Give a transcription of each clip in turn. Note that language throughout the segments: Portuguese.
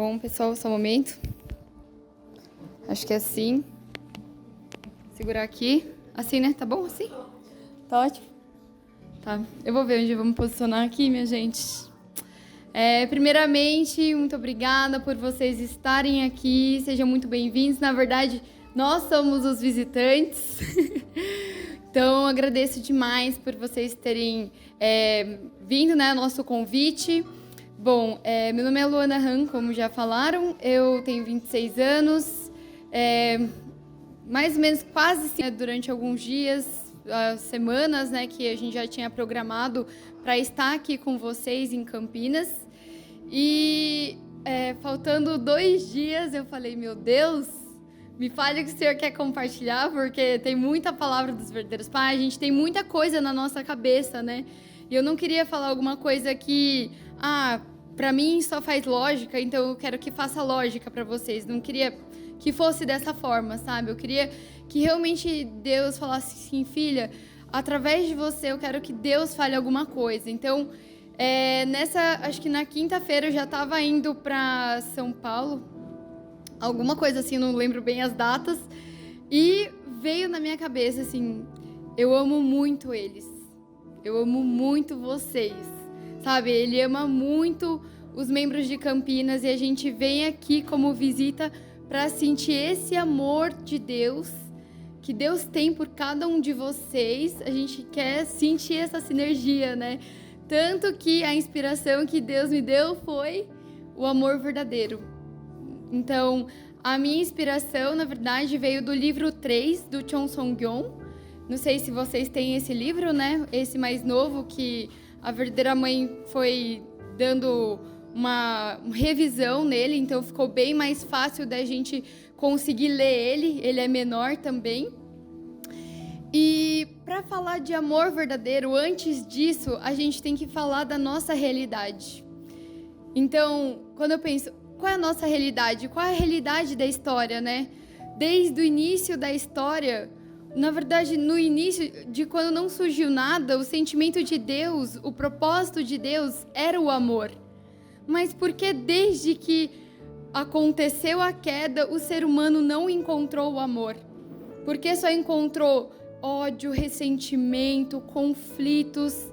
bom, pessoal? Só um momento. Acho que é assim. Segurar aqui. Assim, né? Tá bom assim? Tá ótimo. Tá. Eu vou ver onde eu vou me posicionar aqui, minha gente. Primeiramente, muito obrigada por vocês estarem aqui. Sejam muito bem-vindos. Na verdade, nós somos os visitantes. Então, agradeço demais por vocês terem vindo, né, ao nosso convite. Bom, meu nome é Luana Han, como já falaram, eu tenho 26 anos, mais ou menos quase durante alguns dias, semanas, né, que a gente já tinha programado para estar aqui com vocês em Campinas. E faltando 2 dias, eu falei, meu Deus, me fale o que o Senhor quer compartilhar, porque tem muita palavra dos verdadeiros pais, a gente tem muita coisa na nossa cabeça, né? E eu não queria falar alguma coisa que, para mim só faz lógica, então eu quero que faça lógica para vocês. Não queria que fosse dessa forma, sabe? Eu queria que realmente Deus falasse assim, filha, através de você eu quero que Deus fale alguma coisa. Então, acho que na quinta-feira eu já estava indo para São Paulo, alguma coisa assim, não lembro bem as datas, e veio na minha cabeça assim, eu amo muito eles. Eu amo muito vocês, sabe? Ele ama muito os membros de Campinas e a gente vem aqui como visita para sentir esse amor de Deus, que Deus tem por cada um de vocês. A gente quer sentir essa sinergia, né? Tanto que a inspiração que Deus me deu foi o amor verdadeiro. Então, a minha inspiração, na verdade, veio do livro 3, do Chon Song-gyon. Não sei se vocês têm esse livro, né? Esse mais novo, que a verdadeira mãe foi dando uma revisão nele, então ficou bem mais fácil da gente conseguir ler ele. Ele é menor também. E para falar de amor verdadeiro, antes disso, a gente tem que falar da nossa realidade. Então, quando eu penso, qual é a nossa realidade? Qual é a realidade da história, né? Desde o início da história, na verdade, no início de quando não surgiu nada, o sentimento de Deus, o propósito de Deus era o amor. Mas por que desde que aconteceu a queda, o ser humano não encontrou o amor? Por que só encontrou ódio, ressentimento, conflitos?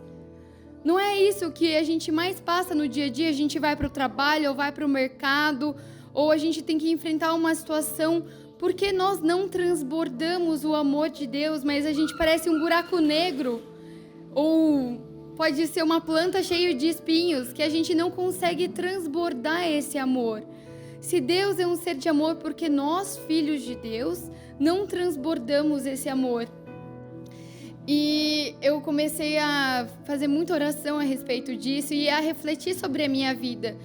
Não é isso que a gente mais passa no dia a dia? A gente vai para o trabalho, ou vai para o mercado, ou a gente tem que enfrentar uma situação. Por que nós não transbordamos o amor de Deus, mas a gente parece um buraco negro? Ou pode ser uma planta cheia de espinhos, que a gente não consegue transbordar esse amor. Se Deus é um ser de amor, porque nós, filhos de Deus, não transbordamos esse amor. E eu comecei a fazer muita oração a respeito disso e a refletir sobre a minha vida.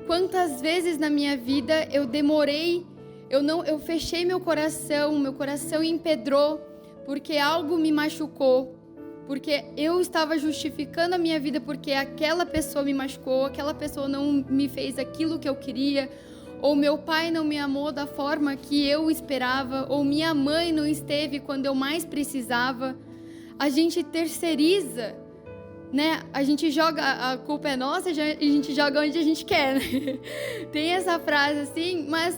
Quantas vezes na minha vida eu demorei, eu fechei meu coração empedrou, porque algo me machucou, porque eu estava justificando a minha vida porque aquela pessoa me machucou, aquela pessoa não me fez aquilo que eu queria, ou meu pai não me amou da forma que eu esperava, ou minha mãe não esteve quando eu mais precisava. A gente terceiriza, né? A gente joga, a culpa é nossa, a gente joga onde a gente quer, né? Tem essa frase assim, mas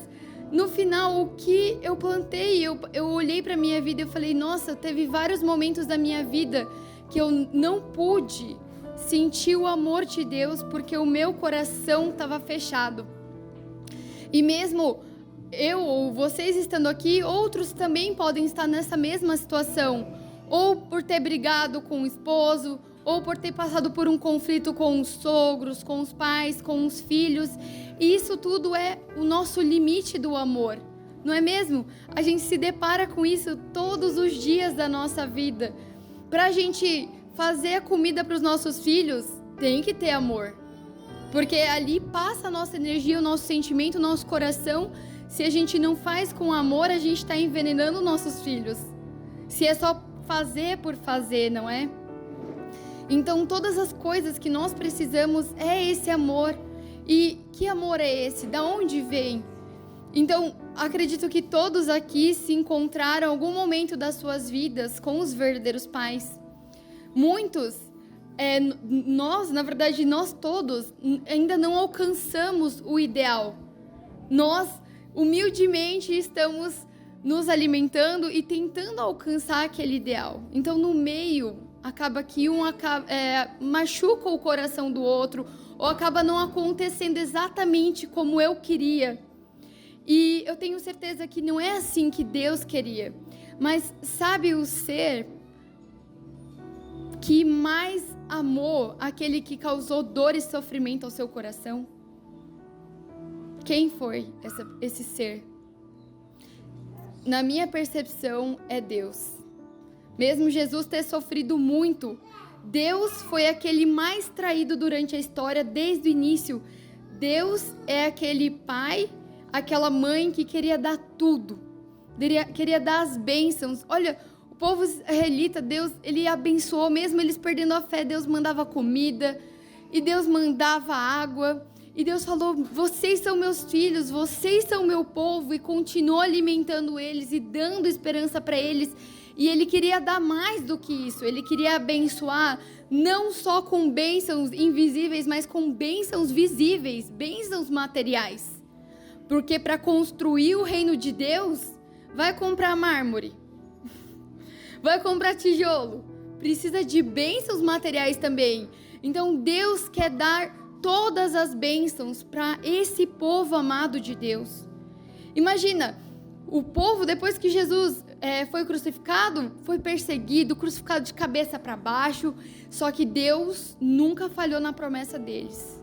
no final, o que eu plantei, eu olhei para minha vida e falei, nossa, teve vários momentos da minha vida que eu não pude sentir o amor de Deus porque o meu coração estava fechado. E mesmo eu ou vocês estando aqui, outros também podem estar nessa mesma situação. Ou por ter brigado com o esposo, ou por ter passado por um conflito com os sogros, com os pais, com os filhos. E isso tudo é o nosso limite do amor, não é mesmo? A gente se depara com isso todos os dias da nossa vida. Para a gente fazer a comida para os nossos filhos, tem que ter amor. Porque ali passa a nossa energia, o nosso sentimento, o nosso coração. Se a gente não faz com amor, a gente está envenenando nossos filhos. Se é só fazer por fazer, não é? Então, todas as coisas que nós precisamos é esse amor. E que amor é esse? Da onde vem? Então, acredito que todos aqui se encontraram em algum momento das suas vidas com os verdadeiros pais. Muitos, nós, na verdade, nós todos ainda não alcançamos o ideal. nós humildemente estamos nos alimentando e tentando alcançar aquele ideal. Então, no meio, acaba que machuca o coração do outro, ou acaba não acontecendo exatamente como eu queria. E eu tenho certeza que não é assim que Deus queria. Mas sabe o ser que mais amou aquele que causou dor e sofrimento ao seu coração? Quem foi esse ser? Na minha percepção, é Deus. Mesmo Jesus ter sofrido muito, Deus foi aquele mais traído durante a história desde o início. Deus é aquele pai, aquela mãe que queria dar tudo. Queria dar as bênçãos. Olha, o povo israelita, Deus, ele abençoou, mesmo eles perdendo a fé, Deus mandava comida, e Deus mandava água, e Deus falou, vocês são meus filhos, vocês são meu povo, e continuou alimentando eles e dando esperança para eles, e ele queria dar mais do que isso, ele queria abençoar, não só com bênçãos invisíveis, mas com bênçãos visíveis, bênçãos materiais, porque para construir o reino de Deus, vai comprar mármore, vai comprar tijolo, precisa de bênçãos materiais também. Então Deus quer dar todas as bênçãos para esse povo amado de Deus. Imagina, o povo depois que Jesus foi crucificado, foi perseguido, crucificado de cabeça para baixo, só que Deus nunca falhou na promessa deles.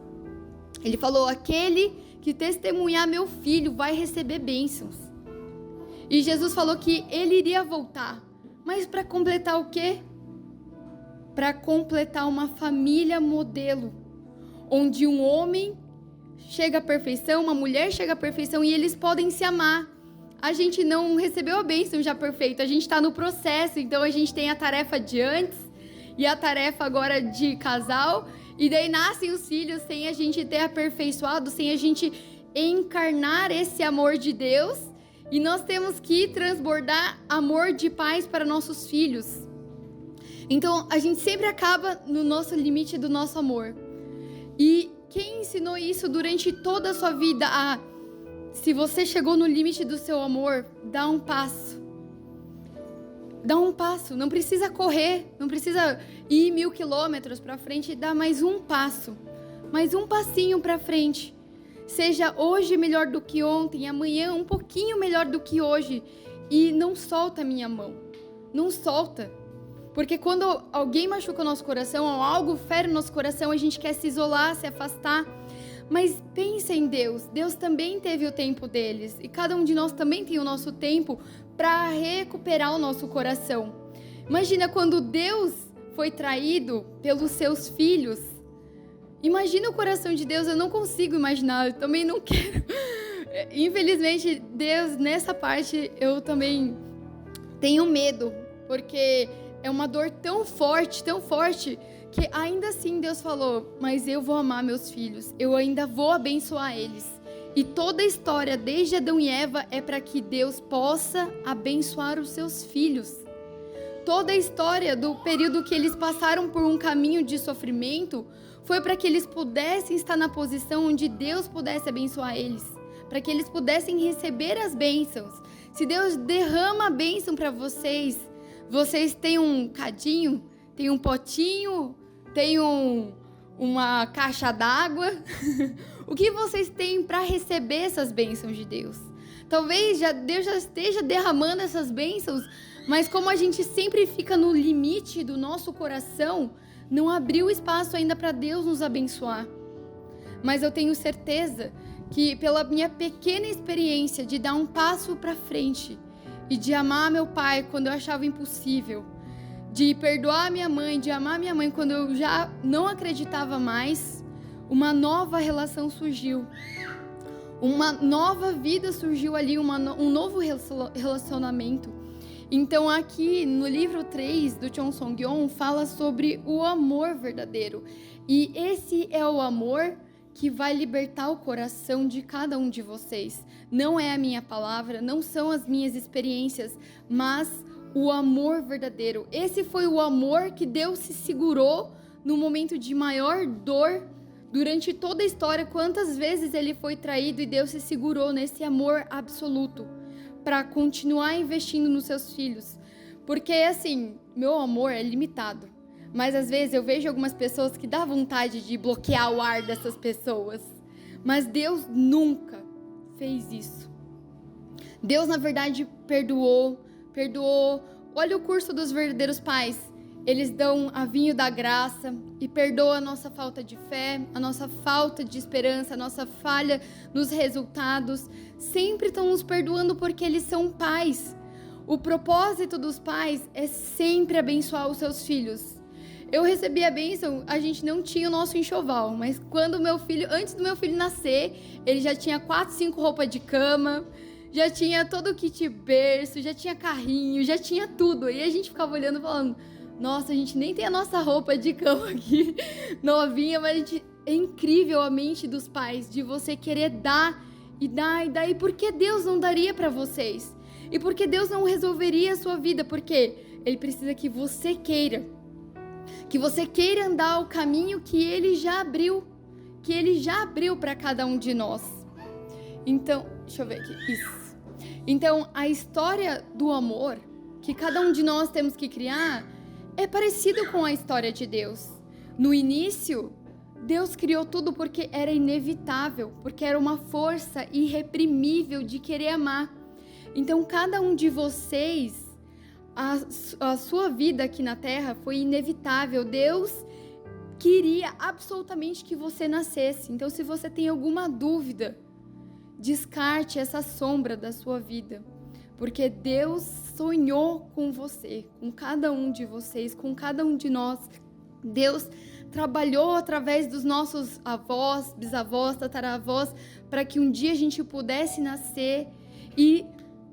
Ele falou, aquele que testemunhar meu filho vai receber bênçãos. E Jesus falou que ele iria voltar. Mas para completar o quê? Para completar uma família modelo, onde um homem chega à perfeição, uma mulher chega à perfeição e eles podem se amar. A gente não recebeu a bênção já perfeita, a gente está no processo, então a gente tem a tarefa de antes e a tarefa agora de casal, e daí nascem os filhos sem a gente ter aperfeiçoado, sem a gente encarnar esse amor de Deus. E nós temos que transbordar amor de pais para nossos filhos. Então, a gente sempre acaba no nosso limite do nosso amor. E quem ensinou isso durante toda a sua vida? Se você chegou no limite do seu amor, dá um passo. Dá um passo. Não precisa correr, não precisa ir 1000 quilômetros para frente. Dá mais um passo. Mais um passinho para frente. Seja hoje melhor do que ontem, amanhã um pouquinho melhor do que hoje. E não solta a minha mão. Não solta. Porque quando alguém machuca o nosso coração, ou algo fere o nosso coração, a gente quer se isolar, se afastar. Mas pensa em Deus. Deus também teve o tempo deles. E cada um de nós também tem o nosso tempo para recuperar o nosso coração. Imagina quando Deus foi traído pelos seus filhos. Imagina o coração de Deus, eu não consigo imaginar, eu também não quero. Infelizmente, Deus, nessa parte, eu também tenho medo, porque é uma dor tão forte, que ainda assim Deus falou, mas eu vou amar meus filhos, eu ainda vou abençoar eles. E toda a história, desde Adão e Eva, é para que Deus possa abençoar os seus filhos. Toda a história do período que eles passaram por um caminho de sofrimento foi para que eles pudessem estar na posição onde Deus pudesse abençoar eles, para que eles pudessem receber as bênçãos. Se Deus derrama a bênção para vocês, vocês têm um cadinho, têm um potinho, têm uma caixa d'água. O que vocês têm para receber essas bênçãos de Deus? Talvez Deus já esteja derramando essas bênçãos, mas como a gente sempre fica no limite do nosso coração, não abriu espaço ainda para Deus nos abençoar. Mas eu tenho certeza que pela minha pequena experiência de dar um passo para frente e de amar meu pai quando eu achava impossível, de perdoar minha mãe, de amar minha mãe quando eu já não acreditava mais, uma nova relação surgiu. Uma nova vida surgiu ali, um novo relacionamento. Então aqui no livro 3 do Chon Song-yeon fala sobre o amor verdadeiro. E esse é o amor que vai libertar o coração de cada um de vocês. Não é a minha palavra, não são as minhas experiências, mas o amor verdadeiro. Esse foi o amor que Deus se segurou no momento de maior dor Durante toda a história, quantas vezes ele foi traído e Deus se segurou nesse amor absoluto para continuar investindo nos seus filhos. Porque, assim, meu amor é limitado. Mas, às vezes, eu vejo algumas pessoas que dá vontade de bloquear o ar dessas pessoas. Mas Deus nunca fez isso. Deus, na verdade, perdoou. Olha o curso dos verdadeiros pais. Eles dão a vinho da graça e perdoam a nossa falta de fé, a nossa falta de esperança, a nossa falha nos resultados. Sempre estão nos perdoando porque eles são pais. O propósito dos pais é sempre abençoar os seus filhos. Eu recebi a bênção, a gente não tinha o nosso enxoval, mas antes do meu filho nascer, ele já tinha 4, 5 roupas de cama, já tinha todo o kit berço, já tinha carrinho, já tinha tudo. E a gente ficava olhando e falando, nossa, a gente nem tem a nossa roupa de cama aqui, novinha, mas é incrível a mente dos pais, de você querer dar e dar e dar. E por que Deus não daria para vocês? E por que Deus não resolveria a sua vida? Porque Ele precisa que você queira andar o caminho que Ele já abriu, para cada um de nós. Então, deixa eu ver aqui, isso. Então, a história do amor que cada um de nós temos que criar é parecido com a história de Deus. No início, Deus criou tudo porque era inevitável, porque era uma força irreprimível de querer amar. Então, cada um de vocês, a sua vida aqui na Terra foi inevitável. Deus queria absolutamente que você nascesse. Então, se você tem alguma dúvida, descarte essa sombra da sua vida. Porque Deus sonhou com você, com cada um de vocês, com cada um de nós. Deus trabalhou através dos nossos avós, bisavós, tataravós, para que um dia a gente pudesse nascer. E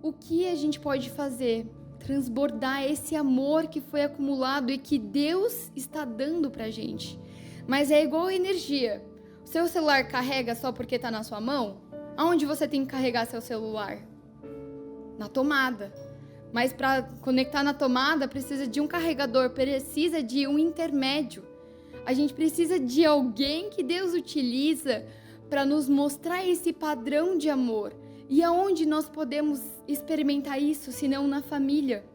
o que a gente pode fazer? Transbordar esse amor que foi acumulado e que Deus está dando pra gente. Mas é igual energia. O seu celular carrega só porque está na sua mão? Aonde você tem que carregar seu celular? Na tomada. Mas para conectar na tomada precisa de um carregador, precisa de um intermédio. A gente precisa de alguém que Deus utiliza para nos mostrar esse padrão de amor. E aonde nós podemos experimentar isso, se não na família?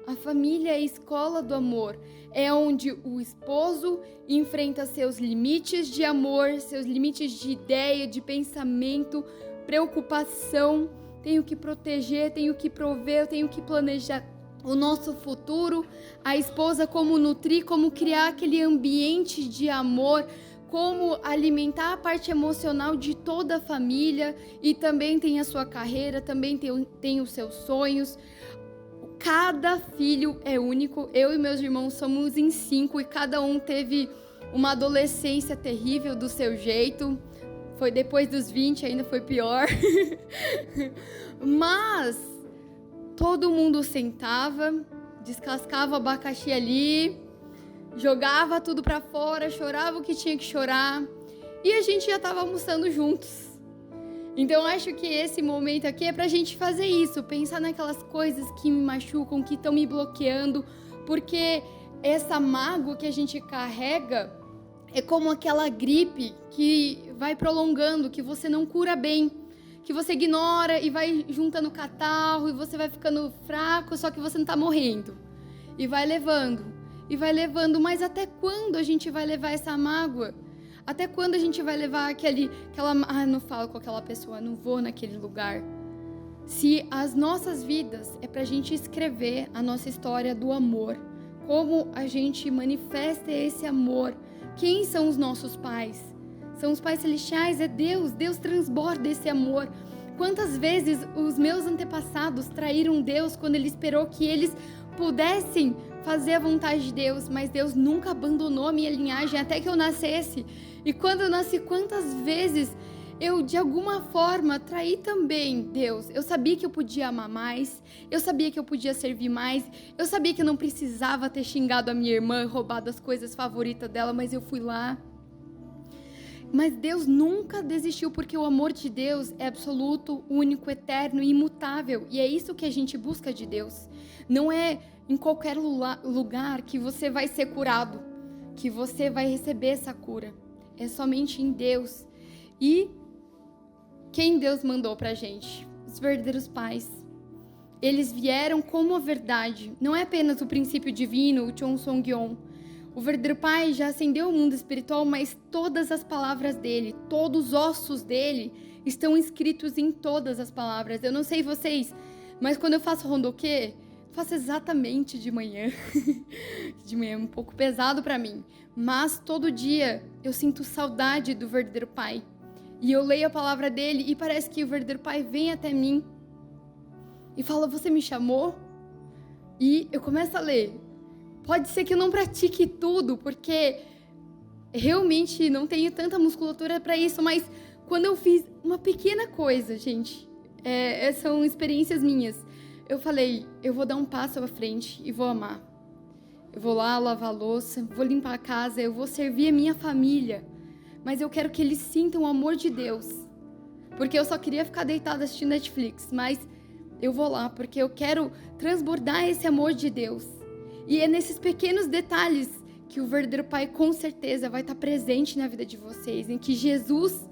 A família é a escola do amor. É onde o esposo enfrenta seus limites de amor, seus limites de ideia, de pensamento, preocupação. Tenho que proteger, tenho que prover, tenho que planejar o nosso futuro. A esposa, como nutrir, como criar aquele ambiente de amor, como alimentar a parte emocional de toda a família. E também tem a sua carreira, também tem os seus sonhos. Cada filho é único. Eu e meus irmãos somos em 5 e cada um teve uma adolescência terrível do seu jeito. Foi depois dos 20, ainda foi pior. Mas todo mundo sentava, descascava o abacaxi ali, jogava tudo pra fora, chorava o que tinha que chorar. E a gente já estava almoçando juntos. Então, acho que esse momento aqui é pra gente fazer isso. Pensar naquelas coisas que me machucam, que estão me bloqueando. Porque essa mágoa que a gente carrega é como aquela gripe que vai prolongando, que você não cura bem, que você ignora e vai juntando catarro e você vai ficando fraco, só que você não tá morrendo. E vai levando, mas até quando a gente vai levar essa mágoa? Até quando a gente vai levar não falo com aquela pessoa, não vou naquele lugar. Se as nossas vidas é pra gente escrever a nossa história do amor, como a gente manifesta esse amor. Quem são os nossos pais? São os pais celestiais, é Deus. Deus transborda esse amor. Quantas vezes os meus antepassados traíram Deus quando Ele esperou que eles pudessem fazer a vontade de Deus, mas Deus nunca abandonou a minha linhagem até que eu nascesse. E quando eu nasci, quantas vezes eu, de alguma forma, traí também Deus. Eu sabia que eu podia amar mais, eu sabia que eu podia servir mais, eu sabia que eu não precisava ter xingado a minha irmã, roubado as coisas favoritas dela, mas eu fui lá. Mas Deus nunca desistiu, porque o amor de Deus é absoluto, único, eterno e imutável. E é isso que a gente busca de Deus. Não é em qualquer lugar que você vai ser curado, que você vai receber essa cura. é somente em Deus. E quem Deus mandou pra gente? Os verdadeiros pais. Eles vieram como a verdade. Não é apenas o princípio divino, o Chon Song-yon. O verdadeiro pai já ascendeu ao mundo espiritual, mas todas as palavras dele, todos os ossos dele estão escritos em todas as palavras. Eu não sei vocês, mas quando eu faço rondoquê, faço exatamente de manhã. De manhã é um pouco pesado para mim, mas todo dia eu sinto saudade do verdadeiro pai. E eu leio a palavra dele e parece que o verdadeiro pai vem até mim e fala: você me chamou? E eu começo a ler. Pode ser que eu não pratique tudo, porque realmente não tenho tanta musculatura para isso, mas quando eu fiz uma pequena coisa, gente, são experiências minhas. Eu falei: eu vou dar um passo à frente e vou amar. Eu vou lá lavar a louça, vou limpar a casa, eu vou servir a minha família. Mas eu quero que eles sintam o amor de Deus. Porque eu só queria ficar deitada assistindo Netflix, mas eu vou lá porque eu quero transbordar esse amor de Deus. E é nesses pequenos detalhes que o verdadeiro pai com certeza vai estar presente na vida de vocês. Em que Jesus,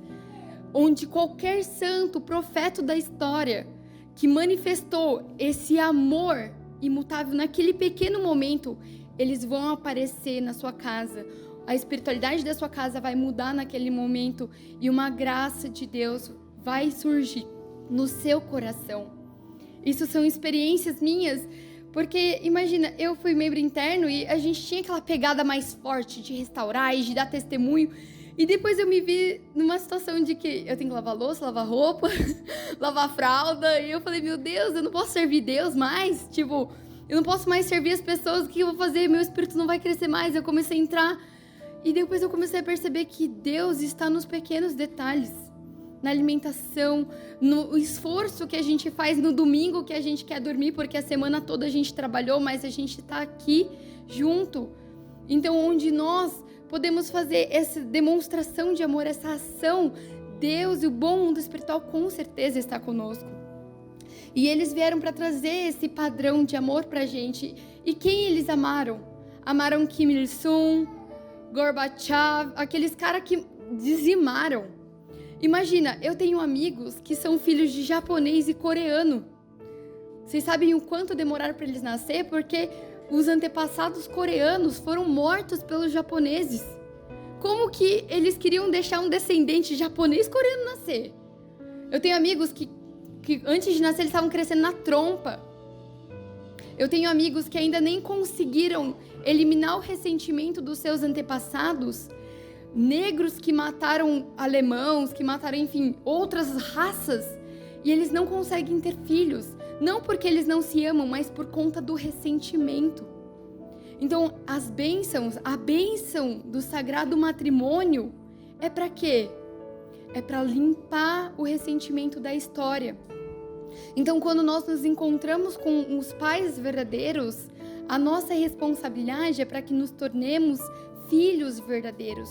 onde qualquer santo, profeta da história, que manifestou esse amor imutável naquele pequeno momento, eles vão aparecer na sua casa. A espiritualidade da sua casa vai mudar naquele momento e uma graça de Deus vai surgir no seu coração. Isso são experiências minhas, porque imagina, eu fui membro interno e a gente tinha aquela pegada mais forte de restaurar e de dar testemunho. E depois eu me vi numa situação de que eu tenho que lavar louça, lavar roupa, lavar fralda. E eu falei: meu Deus, eu não posso servir Deus mais. Tipo, eu não posso mais servir as pessoas. O que eu vou fazer? Meu espírito não vai crescer mais. Eu comecei a entrar. E depois eu comecei a perceber que Deus está nos pequenos detalhes. Na alimentação, no esforço que a gente faz no domingo que a gente quer dormir. Porque a semana toda a gente trabalhou, mas a gente está aqui junto. Então, onde nós podemos fazer essa demonstração de amor, essa ação, Deus e o bom mundo espiritual com certeza está conosco. E eles vieram para trazer esse padrão de amor pra gente. E quem eles amaram? Amaram Kim Il-sung, Gorbachev, aqueles caras que dizimaram. Imagina, eu tenho amigos que são filhos de japonês e coreano. Vocês sabem o quanto demoraram para eles nascer? Porque os antepassados coreanos foram mortos pelos japoneses. Como que eles queriam deixar um descendente japonês-coreano nascer? Eu tenho amigos que antes de nascer eles estavam crescendo na trompa. Eu tenho amigos que ainda nem conseguiram eliminar o ressentimento dos seus antepassados. Negros que mataram alemãos, que mataram, enfim, outras raças. E eles não conseguem ter filhos. Não porque eles não se amam, mas por conta do ressentimento. Então, as bênçãos, a bênção do sagrado matrimônio é para quê? É para limpar o ressentimento da história. Então, quando nós nos encontramos com os pais verdadeiros, a nossa responsabilidade é para que nos tornemos filhos verdadeiros.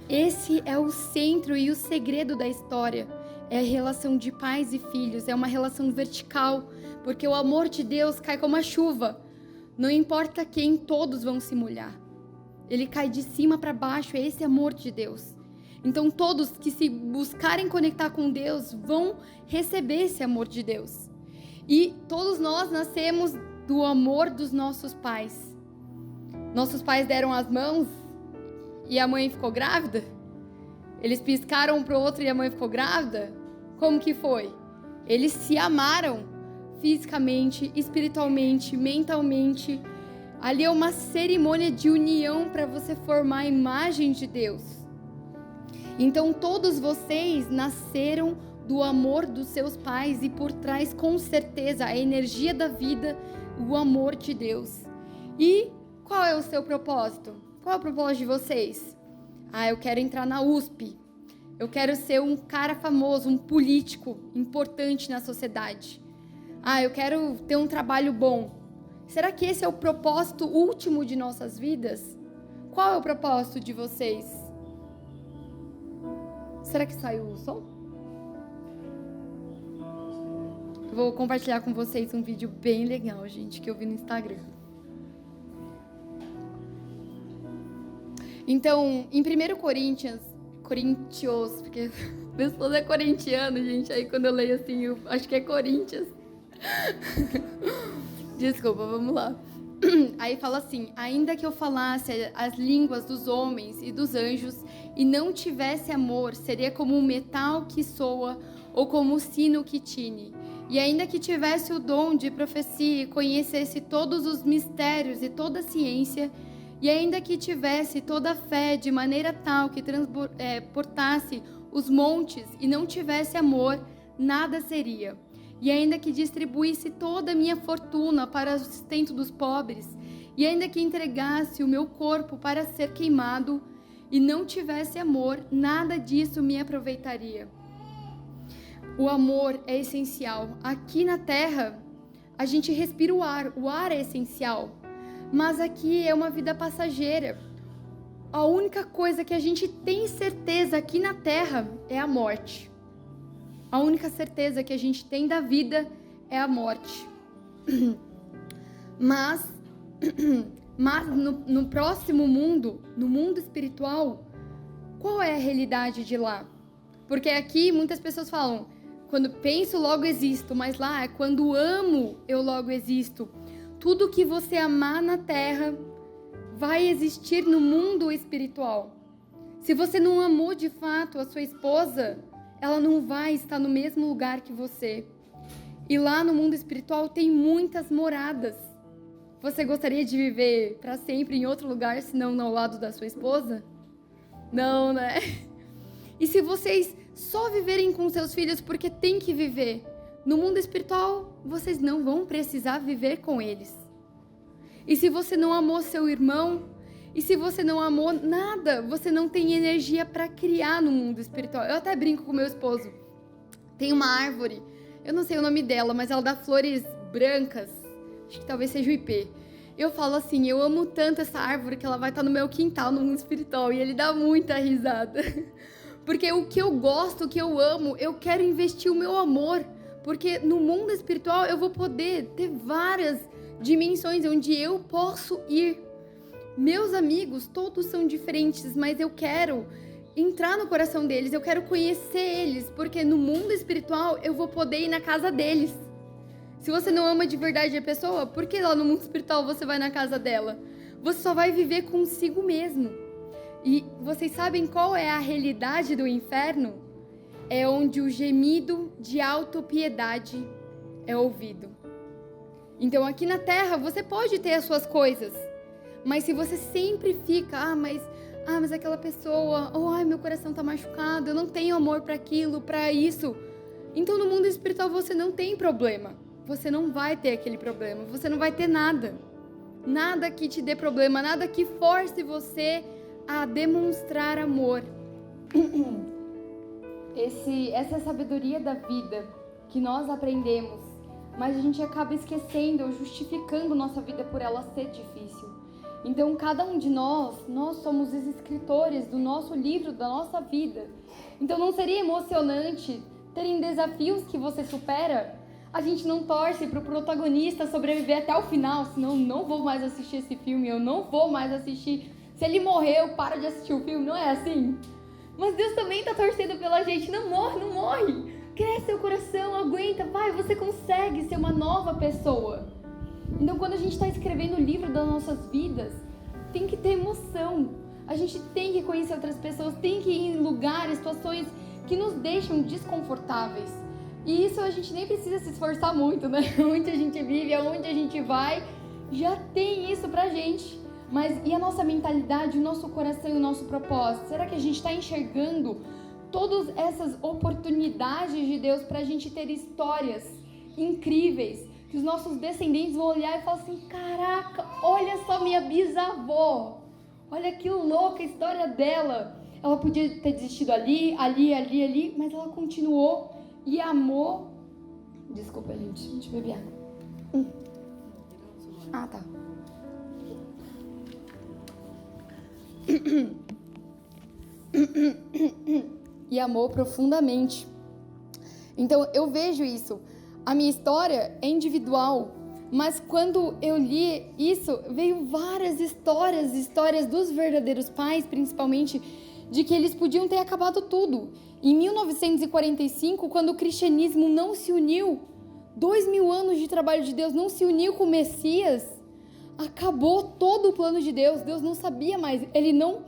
Esse é o centro e o segredo da história. É a relação de pais e filhos, é uma relação vertical, porque o amor de Deus cai como a chuva. Não importa quem, todos vão se molhar. Ele cai de cima para baixo, é esse amor de Deus. Então todos que se buscarem conectar com Deus vão receber esse amor de Deus. E todos nós nascemos do amor dos nossos pais. Nossos pais deram as mãos e a mãe ficou grávida? Eles piscaram um pro outro e a mãe ficou grávida? Como que foi? Eles se amaram fisicamente, espiritualmente, mentalmente. Ali é uma cerimônia de união para você formar a imagem de Deus. Então todos vocês nasceram do amor dos seus pais e por trás com certeza a energia da vida, o amor de Deus. E qual é o seu propósito? Qual é o propósito de vocês? Eu quero entrar na USP. Eu quero ser um cara famoso, um político importante na sociedade. Eu quero ter um trabalho bom. Será que esse é o propósito último de nossas vidas? Qual é o propósito de vocês? Será que saiu o som? Eu vou compartilhar com vocês um vídeo bem legal, gente, que eu vi no Instagram. Então, em 1 Coríntios Coríntios, porque meu esposo é corintiano, gente, aí quando eu leio assim, eu acho que é Corinthians. Desculpa, vamos lá. Aí fala assim: ainda que eu falasse as línguas dos homens e dos anjos e não tivesse amor, seria como um metal que soa ou como um sino que tine. E ainda que tivesse o dom de profecia e conhecesse todos os mistérios e toda a ciência, e ainda que tivesse toda a fé de maneira tal que transportasse os montes e não tivesse amor, nada seria. E ainda que distribuísse toda a minha fortuna para o sustento dos pobres, e ainda que entregasse o meu corpo para ser queimado, e não tivesse amor, nada disso me aproveitaria. O amor é essencial. Aqui na Terra, a gente respira o ar é essencial. Mas aqui é uma vida passageira. A única coisa que a gente tem certeza aqui na Terra é a morte. A única certeza que a gente tem da vida é a morte. Mas no próximo mundo, no mundo espiritual, qual é a realidade de lá? Porque aqui muitas pessoas falam: quando penso, logo existo. Mas lá é quando amo, eu logo existo. Tudo que você amar na terra vai existir no mundo espiritual. Se você não amou de fato a sua esposa, ela não vai estar no mesmo lugar que você. E lá no mundo espiritual tem muitas moradas. Você gostaria de viver para sempre em outro lugar, senão ao lado da sua esposa? Não, né? E se vocês só viverem com seus filhos porque tem que viver, no mundo espiritual vocês não vão precisar viver com eles. E se você não amou seu irmão, e se você não amou nada, você não tem energia para criar no mundo espiritual. Eu até brinco com meu esposo. Tem uma árvore, eu não sei o nome dela, mas ela dá flores brancas. Acho que talvez seja o ipê. Eu falo assim: eu amo tanto essa árvore que ela vai estar no meu quintal, no mundo espiritual. E ele dá muita risada. Porque o que eu gosto, o que eu amo, eu quero investir o meu amor. Porque no mundo espiritual eu vou poder ter várias dimensões onde eu posso ir. Meus amigos, todos são diferentes, mas eu quero entrar no coração deles, eu quero conhecer eles, porque no mundo espiritual eu vou poder ir na casa deles. Se você não ama de verdade a pessoa, por que lá no mundo espiritual você vai na casa dela? Você só vai viver consigo mesmo. E vocês sabem qual é a realidade do inferno? É onde o gemido de autopiedade é ouvido. Então aqui na terra você pode ter as suas coisas, mas se você sempre fica, mas aquela pessoa, meu coração tá machucado, eu não tenho amor para aquilo, para isso. Então no mundo espiritual você não tem problema. Você não vai ter aquele problema, você não vai ter nada. Nada que te dê problema, nada que force você a demonstrar amor. Essa é a sabedoria da vida que nós aprendemos, mas a gente acaba esquecendo ou justificando nossa vida por ela ser difícil. Então cada um de nós somos os escritores do nosso livro, da nossa vida. Então não seria emocionante terem desafios que você supera? A gente não torce para o protagonista sobreviver até o final, senão não vou mais assistir esse filme, eu não vou mais assistir. Se ele morrer, eu paro de assistir o filme, não é assim? Mas Deus também está torcendo pela gente, não morre, não morre. Cresce seu coração, aguenta, vai, você consegue ser uma nova pessoa. Então quando a gente está escrevendo o livro das nossas vidas, tem que ter emoção. A gente tem que conhecer outras pessoas, tem que ir em lugares, situações que nos deixam desconfortáveis. E isso a gente nem precisa se esforçar muito, né? Onde a gente vive, aonde a gente vai, já tem isso pra gente. Mas e a nossa mentalidade, o nosso coração e o nosso propósito? Será que a gente está enxergando todas essas oportunidades de Deus pra gente ter histórias incríveis? Que os nossos descendentes vão olhar e falar assim: caraca, olha só minha bisavó. Olha que louca a história dela. Ela podia ter desistido ali, mas ela continuou e amou. Desculpa, gente, deixa eu beber água. Ah, tá. E amou profundamente. Então eu vejo isso. A minha história é individual, mas quando eu li isso, veio várias histórias dos verdadeiros pais, principalmente, de que eles podiam ter acabado tudo. Em 1945, quando o cristianismo não se uniu, 2000 anos de trabalho de Deus não se uniu com o Messias, acabou todo o plano de Deus. Deus não sabia mais, ele não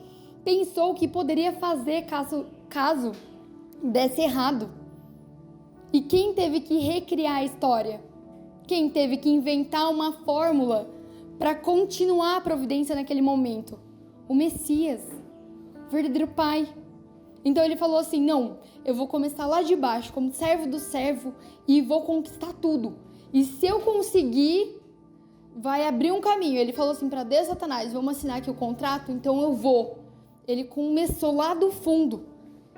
pensou o que poderia fazer caso desse errado. E quem teve que recriar a história? Quem teve que inventar uma fórmula para continuar a providência naquele momento? O Messias, o verdadeiro Pai. Então ele falou assim, não, eu vou começar lá de baixo, como servo do servo, e vou conquistar tudo. E se eu conseguir, vai abrir um caminho. Ele falou assim para Deus, Satanás, vamos assinar aqui o contrato, então eu vou. Ele começou lá do fundo.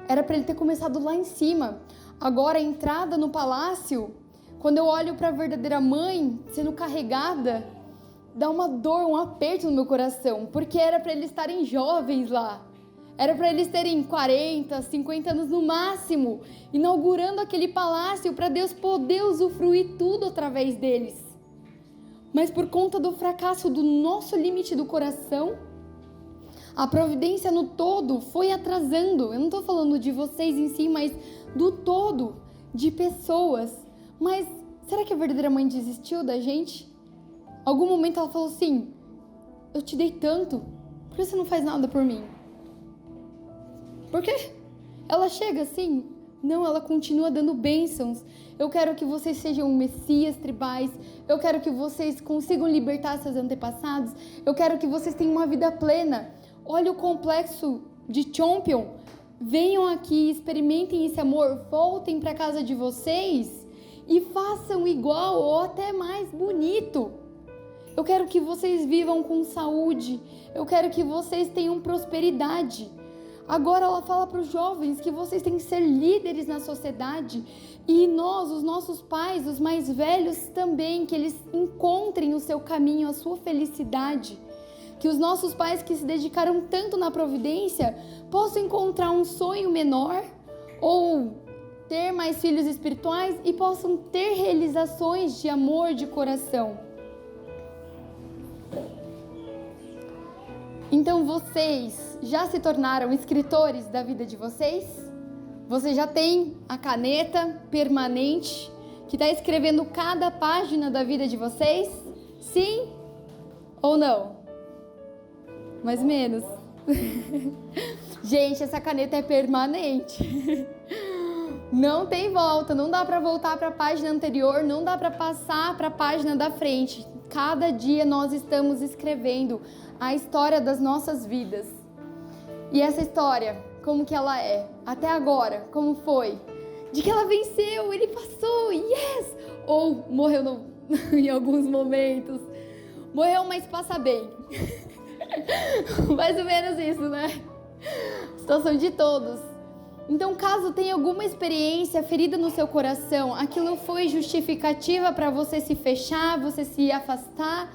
Era para ele ter começado lá em cima. Agora a entrada no palácio, quando eu olho para a verdadeira mãe sendo carregada, dá uma dor, um aperto no meu coração, porque era para eles estarem jovens lá. Era para eles terem 40, 50 anos no máximo, inaugurando aquele palácio para Deus poder usufruir tudo através deles. Mas por conta do fracasso do nosso limite do coração, a providência no todo foi atrasando. Eu não estou falando de vocês em si, mas do todo, de pessoas. Mas será que a verdadeira mãe desistiu da gente? Algum momento ela falou assim, eu te dei tanto, por que você não faz nada por mim? Por quê? Ela chega assim? Não, ela continua dando bênçãos. Eu quero que vocês sejam messias tribais. Eu quero que vocês consigam libertar seus antepassados. Eu quero que vocês tenham uma vida plena. Olha o complexo de Chompion. Venham aqui, experimentem esse amor. Voltem para casa de vocês e façam igual ou até mais bonito. Eu quero que vocês vivam com saúde. Eu quero que vocês tenham prosperidade. Agora ela fala para os jovens que vocês têm que ser líderes na sociedade. E nós, os nossos pais, os mais velhos também, que eles encontrem o seu caminho, a sua felicidade. Que os nossos pais que se dedicaram tanto na providência possam encontrar um sonho menor ou ter mais filhos espirituais e possam ter realizações de amor de coração. Então vocês já se tornaram escritores da vida de vocês? Você já tem a caneta permanente que está escrevendo cada página da vida de vocês? Sim ou não? Mais ou menos. Gente, essa caneta é permanente. Não tem volta, não dá para voltar para a página anterior, não dá para passar para a página da frente. Cada dia nós estamos escrevendo a história das nossas vidas. E essa história, como que ela é? Até agora, como foi? De que ela venceu, ele passou, yes! Ou morreu em alguns momentos. Morreu, mas passa bem. Mais ou menos isso, né? Situação de todos. Então, caso tenha alguma experiência ferida no seu coração, aquilo foi justificativa para você se fechar, você se afastar,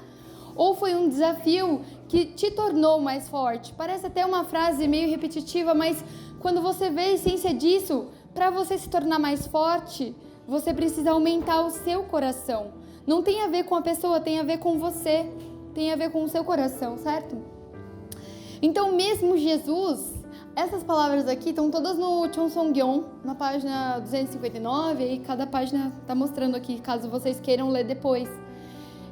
ou foi um desafio que te tornou mais forte? Parece até uma frase meio repetitiva, mas quando você vê a essência disso, para você se tornar mais forte, você precisa aumentar o seu coração. Não tem a ver com a pessoa, tem a ver com você, tem a ver com o seu coração, certo? Então, mesmo Jesus... Essas palavras aqui estão todas no Cheonsongyeon, na página 259, e cada página está mostrando aqui, caso vocês queiram ler depois.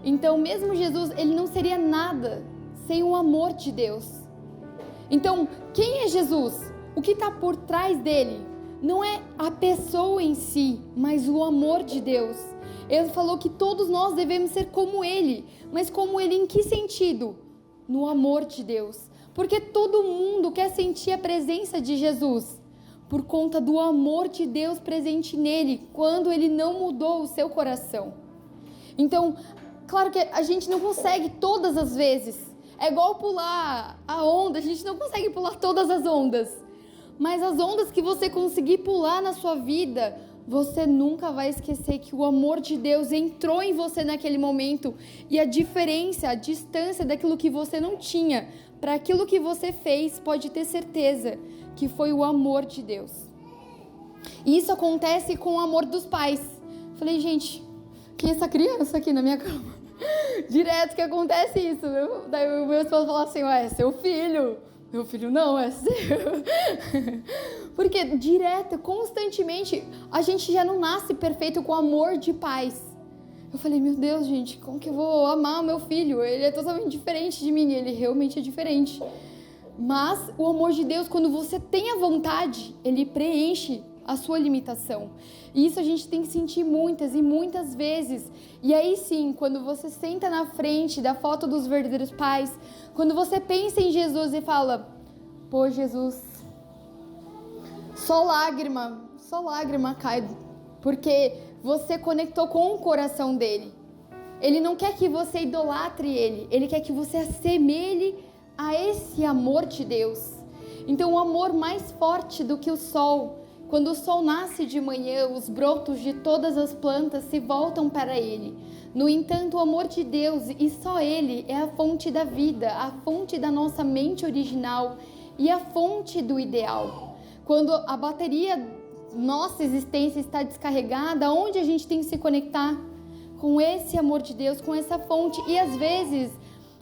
Então, mesmo Jesus, ele não seria nada sem o amor de Deus. Então, quem é Jesus? O que está por trás dele? Não é a pessoa em si, mas o amor de Deus. Ele falou que todos nós devemos ser como ele, mas como ele em que sentido? No amor de Deus. Porque todo mundo quer sentir a presença de Jesus por conta do amor de Deus presente nele, quando ele não mudou o seu coração. Então, claro que a gente não consegue todas as vezes. É igual pular a onda, a gente não consegue pular todas as ondas. Mas as ondas que você conseguir pular na sua vida, você nunca vai esquecer que o amor de Deus entrou em você naquele momento. E a diferença, a distância daquilo que você não tinha para aquilo que você fez, pode ter certeza que foi o amor de Deus. E isso acontece com o amor dos pais. Falei, gente, quem é essa criança aqui na minha cama? Direto que acontece isso. Daí o meu esposo fala assim, ué, seu filho, Meu filho não é seu. Porque direto, constantemente, a gente já não nasce perfeito com amor de pais. Eu falei, meu Deus, gente, como que eu vou amar o meu filho? Ele é totalmente diferente de mim, ele realmente é diferente. Mas o amor de Deus, quando você tem a vontade, ele preenche a sua limitação. E isso a gente tem que sentir muitas e muitas vezes. E aí sim, quando você senta na frente da foto dos verdadeiros pais, quando você pensa em Jesus e fala, pô, Jesus, só lágrima cai, porque você conectou com o coração dele. Ele não quer que você idolatre ele quer que você assemelhe a esse amor de Deus. Então o amor mais forte do que o sol, quando o sol nasce de manhã, os brotos de todas as plantas se voltam para ele. No entanto, o amor de Deus, e só ele, é a fonte da vida, a fonte da nossa mente original e a fonte do ideal. Quando a bateria, nossa existência está descarregada, onde a gente tem que se conectar? Com esse amor de Deus, com essa fonte. E às vezes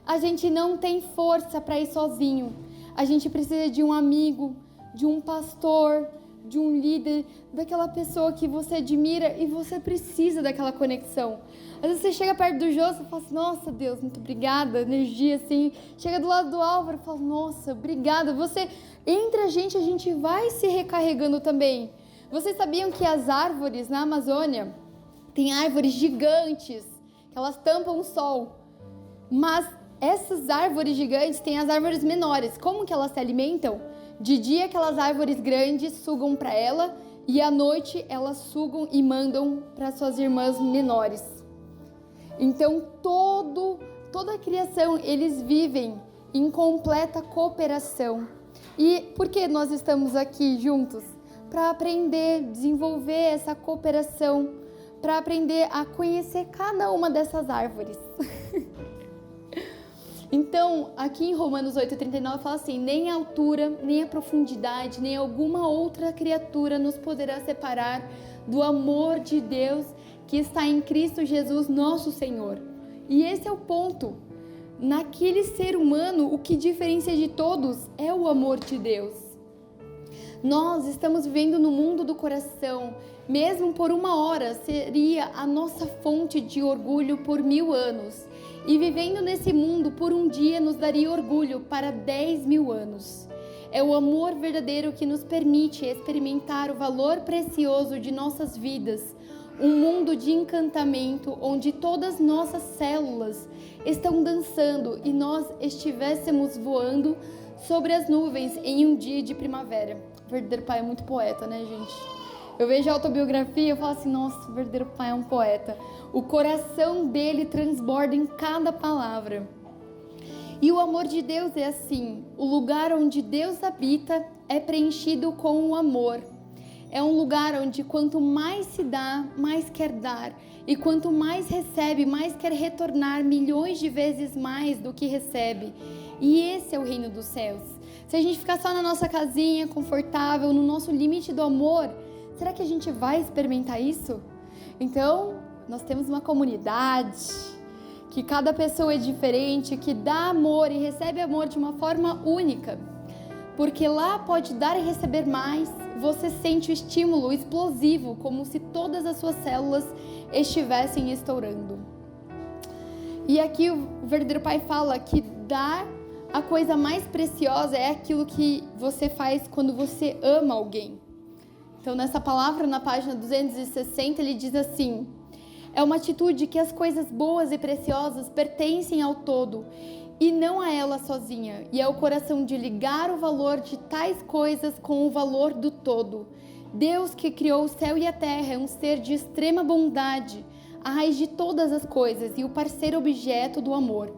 a gente não tem força para ir sozinho. A gente precisa de um amigo, de um pastor, de um líder, daquela pessoa que você admira e você precisa daquela conexão. Às vezes você chega perto do Jô, você fala assim, nossa Deus, muito obrigada, energia assim. Chega do lado do Álvaro e fala, nossa, obrigada. Entre a gente vai se recarregando também. Vocês sabiam que as árvores na Amazônia, tem árvores gigantes, que elas tampam o sol. Mas essas árvores gigantes têm as árvores menores. Como que elas se alimentam? De dia, aquelas árvores grandes sugam para ela e à noite elas sugam e mandam para suas irmãs menores. Então, toda a criação, eles vivem em completa cooperação. E por que nós estamos aqui juntos? Para aprender, desenvolver essa cooperação, para aprender a conhecer cada uma dessas árvores. Então, aqui em Romanos 8,39 fala assim, nem a altura, nem a profundidade, nem alguma outra criatura nos poderá separar do amor de Deus que está em Cristo Jesus, nosso Senhor. E esse é o ponto. Naquele ser humano, o que diferencia de todos é o amor de Deus. Nós estamos vivendo no mundo do coração, mesmo por 1 hora, seria a nossa fonte de orgulho por 1000 anos. E vivendo nesse mundo por um dia nos daria orgulho para 10.000 anos. É o amor verdadeiro que nos permite experimentar o valor precioso de nossas vidas. Um mundo de encantamento onde todas nossas células estão dançando e nós estivéssemos voando sobre as nuvens em um dia de primavera. O verdadeiro pai é muito poeta, né, gente? Eu vejo a autobiografia e falo assim, nossa, o verdadeiro pai é um poeta. O coração dele transborda em cada palavra. E o amor de Deus é assim, o lugar onde Deus habita é preenchido com o amor. É um lugar onde quanto mais se dá, mais quer dar. E quanto mais recebe, mais quer retornar milhões de vezes mais do que recebe. E esse é o reino dos céus. Se a gente ficar só na nossa casinha, confortável, no nosso limite do amor, será que a gente vai experimentar isso? Então, nós temos uma comunidade, que cada pessoa é diferente, que dá amor e recebe amor de uma forma única. Porque lá pode dar e receber mais, você sente o estímulo explosivo, como se todas as suas células estivessem estourando. E aqui o verdadeiro pai fala que dar a coisa mais preciosa é aquilo que você faz quando você ama alguém. Então, nessa palavra, na página 260, ele diz assim, é uma atitude que as coisas boas e preciosas pertencem ao todo e não a ela sozinha. E é o coração de ligar o valor de tais coisas com o valor do todo. Deus que criou o céu e a terra é um ser de extrema bondade, a raiz de todas as coisas e o parceiro objeto do amor.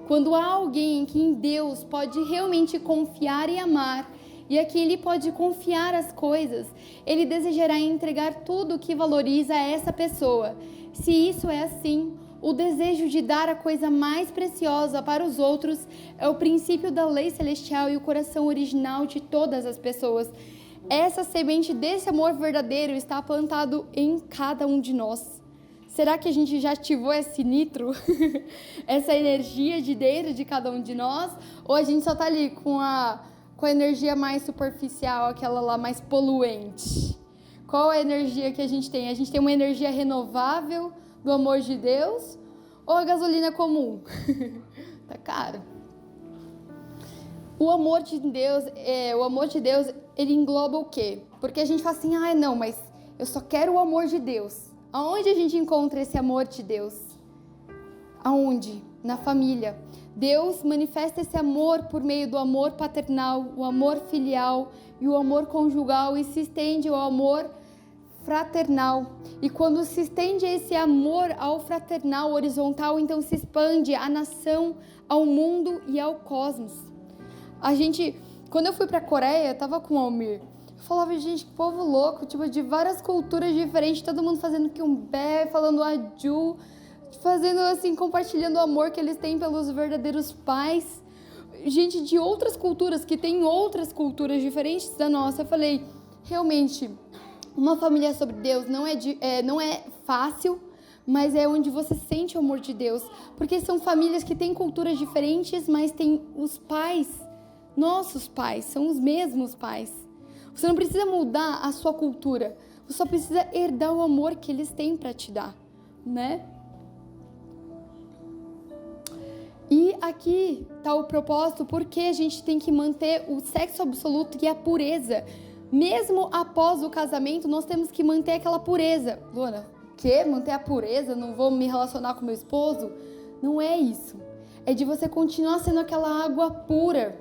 Quando há alguém em quem Deus pode realmente confiar e amar, e a quem ele pode confiar as coisas, ele desejará entregar tudo o que valoriza a essa pessoa. Se isso é assim, o desejo de dar a coisa mais preciosa para os outros é o princípio da lei celestial e o coração original de todas as pessoas. Essa semente desse amor verdadeiro está plantado em cada um de nós. Será que a gente já ativou esse nitro? Essa energia de dentro de cada um de nós? Ou a gente só está ali com a Qual a energia mais superficial, aquela lá mais poluente? Qual a energia que a gente tem? A gente tem uma energia renovável do amor de Deus ou a gasolina comum? Tá caro. O amor de Deus, ele engloba o quê? Porque a gente fala assim, não, mas eu só quero o amor de Deus. Aonde a gente encontra esse amor de Deus? Aonde? Na família. Deus manifesta esse amor por meio do amor paternal, o amor filial e o amor conjugal, e se estende o amor fraternal. E quando se estende esse amor ao fraternal, horizontal, então se expande a nação, ao mundo e ao cosmos. Quando eu fui pra Coreia, eu tava com o Almir, eu falava, gente, que povo louco, tipo, de várias culturas diferentes, todo mundo fazendo Kyumbé, falando Aju, fazendo assim, compartilhando o amor que eles têm pelos verdadeiros pais. Gente de outras culturas, que tem outras culturas diferentes da nossa. Eu falei, realmente, uma família sobre Deus não é fácil, mas é onde você sente o amor de Deus. Porque são famílias que têm culturas diferentes, mas tem os pais, nossos pais, são os mesmos pais. Você não precisa mudar a sua cultura, você só precisa herdar o amor que eles têm para te dar, né? E aqui está o propósito, porque a gente tem que manter o sexo absoluto e a pureza. Mesmo após o casamento, nós temos que manter aquela pureza. Luana, o quê? Manter a pureza? Não vou me relacionar com meu esposo? Não é isso. É de você continuar sendo aquela água pura,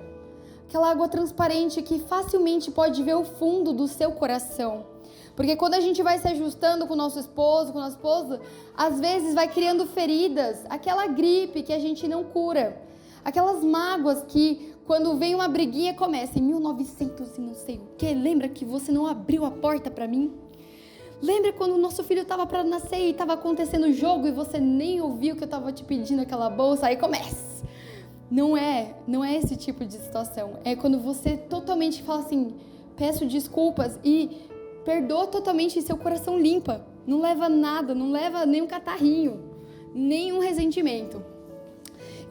aquela água transparente que facilmente pode ver o fundo do seu coração. Porque quando a gente vai se ajustando com o nosso esposo, com a nossa esposa, às vezes vai criando feridas, aquela gripe que a gente não cura, aquelas mágoas que quando vem uma briguinha começa em 1900 e não sei o que. Lembra que você não abriu a porta pra mim? Lembra quando o nosso filho estava para nascer e estava acontecendo o jogo e você nem ouviu que eu estava te pedindo aquela bolsa? Aí começa. Não é esse tipo de situação. É quando você totalmente fala assim, peço desculpas e perdoa totalmente e seu coração limpa. Não leva nada, não leva nenhum catarrinho, nenhum ressentimento.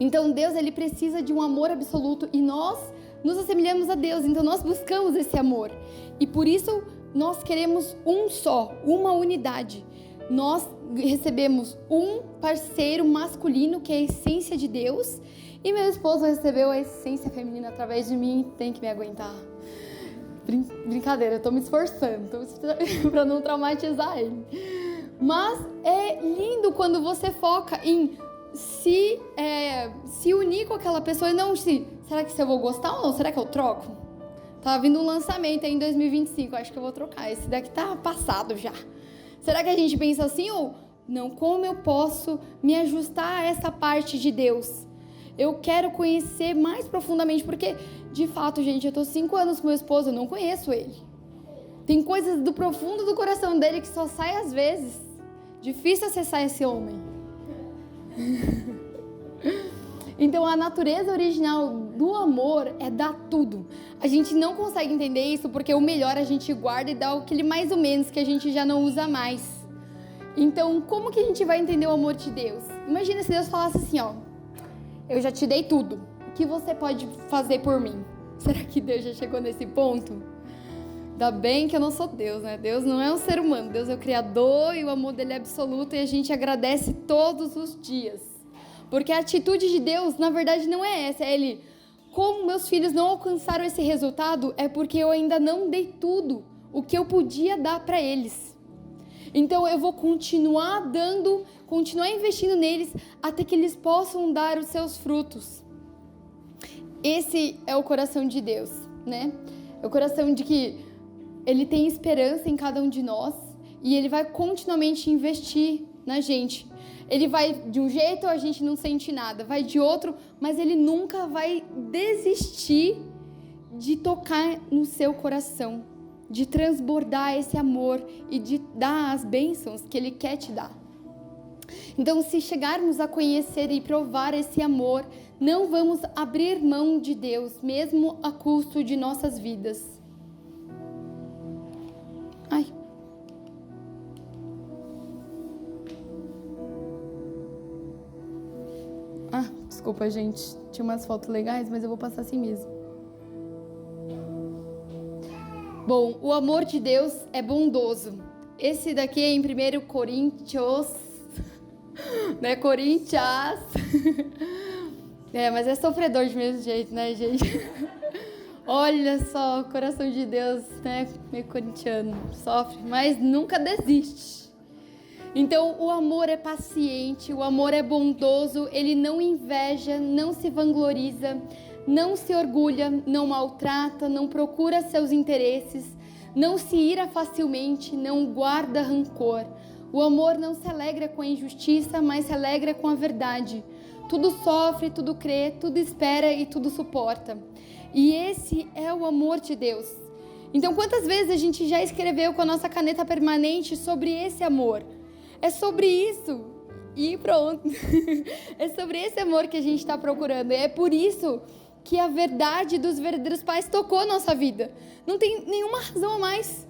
Então Deus, ele precisa de um amor absoluto e nós nos assemelhamos a Deus. Então nós buscamos esse amor. E por isso nós queremos um só, uma unidade. Nós recebemos um parceiro masculino que é a essência de Deus. E meu esposo recebeu a essência feminina através de mim, tem que me aguentar. Brincadeira, eu tô me esforçando pra não traumatizar ele. Mas é lindo quando você foca em se unir com aquela pessoa e não será que eu vou gostar ou não? Será que eu troco? Tava vindo um lançamento aí em 2025, acho que eu vou trocar. Esse daqui tá passado já. Será que a gente pensa assim ou não? Como eu posso me ajustar a essa parte de Deus? Eu quero conhecer mais profundamente, porque, de fato, gente, eu tô 5 anos com meu esposo, eu não conheço ele. Tem coisas do profundo do coração dele que só sai às vezes. Difícil acessar esse homem. Então, a natureza original do amor é dar tudo. A gente não consegue entender isso porque o melhor a gente guarda e dá aquele mais ou menos que a gente já não usa mais. Então, como que a gente vai entender o amor de Deus? Imagina se Deus falasse assim, ó, eu já te dei tudo. O que você pode fazer por mim? Será que Deus já chegou nesse ponto? Ainda bem que eu não sou Deus, né? Deus não é um ser humano. Deus é o Criador e o amor dele é absoluto e a gente agradece todos os dias. Porque a atitude de Deus, na verdade, não é essa. É Ele, como meus filhos não alcançaram esse resultado, é porque eu ainda não dei tudo o que eu podia dar para eles. Então eu vou continuar dando, continuar investindo neles até que eles possam dar os seus frutos. Esse é o coração de Deus, né? É o coração de que Ele tem esperança em cada um de nós e Ele vai continuamente investir na gente. Ele vai de um jeito, a gente não sente nada, vai de outro, mas Ele nunca vai desistir de tocar no seu coração, de transbordar esse amor e de dar as bênçãos que Ele quer te dar. Então, se chegarmos a conhecer e provar esse amor, não vamos abrir mão de Deus, mesmo a custo de nossas vidas. Ai. Desculpa, gente. Tinha umas fotos legais, mas eu vou passar assim mesmo. Bom, o amor de Deus é bondoso. Esse daqui é em 1 Coríntios, né? Coríntias. Mas é sofredor de mesmo jeito, né, gente? Olha só, o coração de Deus, né? Meio corintiano, sofre, mas nunca desiste. Então, o amor é paciente, o amor é bondoso, ele não inveja, não se vangloriza, não se orgulha, não maltrata, não procura seus interesses, não se ira facilmente, não guarda rancor. O amor não se alegra com a injustiça, mas se alegra com a verdade. Tudo sofre, tudo crê, tudo espera e tudo suporta. E esse é o amor de Deus. Então, quantas vezes a gente já escreveu com a nossa caneta permanente sobre esse amor? É sobre isso. E pronto. É sobre esse amor que a gente está procurando. É por isso que a verdade dos verdadeiros pais tocou a nossa vida. Não tem nenhuma razão a mais